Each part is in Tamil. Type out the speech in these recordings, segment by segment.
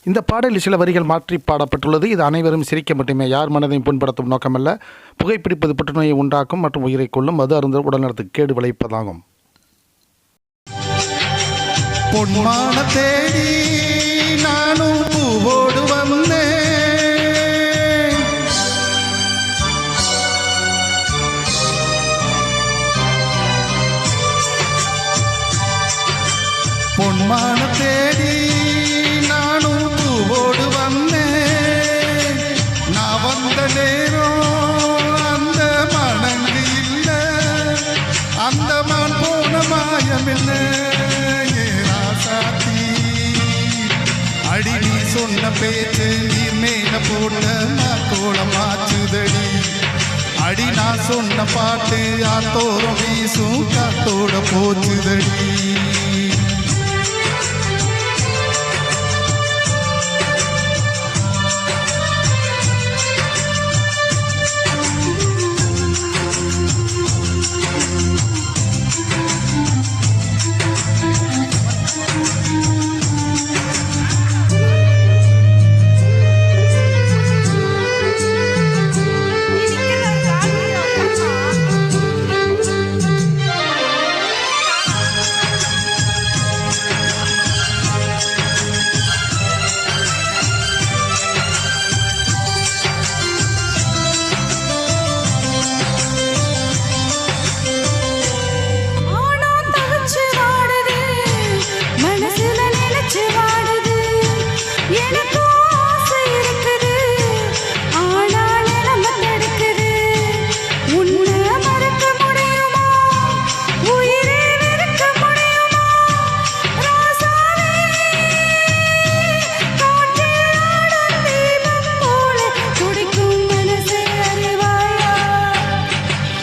இந்த பாடலில் சில வரிகள் மாற்றி பாடப்பட்டுள்ளது. இது அனைவரும் சிரிக்க மட்டுமே, யார் மனதையும் புண்படுத்தும் நோக்கமல்ல. புகைப்பிடிப்பது புற்றுநோயை உண்டாக்கும் மற்றும் உயிரை கொள்ளும், மது அருந்த உடல்நலத்துக்கு கேடு விளைவிப்பதாகும். பொன்மான தேடி நானும் பூவோடு வந்தேன், பொன்மான தேடி நானும் பூவோடு வந்தேன். நான் வந்த நேரம் அந்த மனங்கு இல்லை, அந்த மான் போன மாயமில்லை. அடி நீ சொன்ன பேச்சு நீர் மேல போட்ட கோலம் ஆச்சுதடி. அடி நான் சொன்ன பாட்டு ஆத்தோரம் வீசும் காத்தோட போச்சுதடி.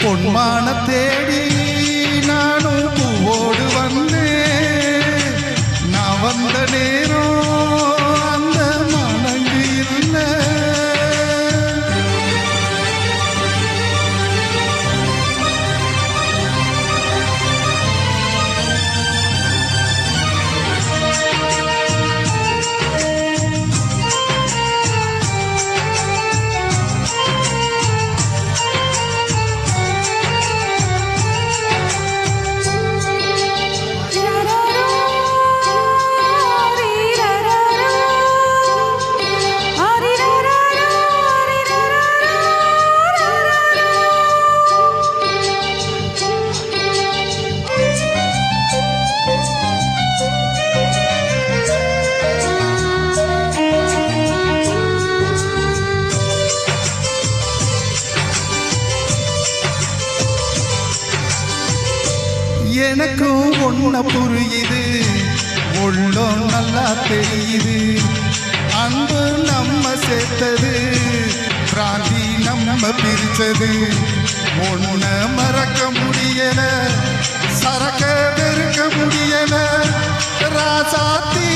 பொன்மான தேடி நானும் பூவோடு வந்தேன், நான் வந்த நேரம் அந்த மனங்கு இல்லை. எனக்கும் ஒன்ன புரியுது, உள்ளம் நல்லா தெரியுது. அன்பு நம்ம சேர்த்தது, பிராந்தி நம்ம பிரிச்சது. ஒன்ன மறக்க முடியல, சரக்க வெறுக்க முடியல. ராசாத்தி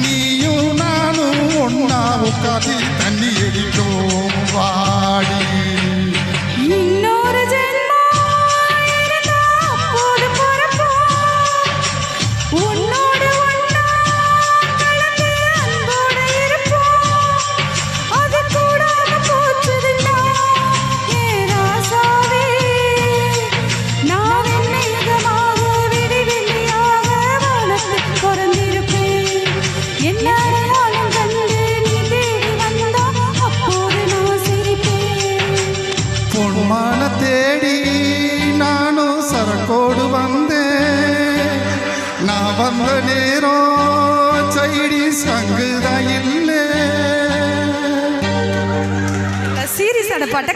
நீயும் நானும் ஒன்னா உட்காந்து தண்ணி எரிக்கும் வாடி. பொன்மான தேடி நானும் சரக்கோடு வந்தேன், நான் வந்த நேரம் சைடி சங்குதான் இல்லை. சீரியஸான பாட்டை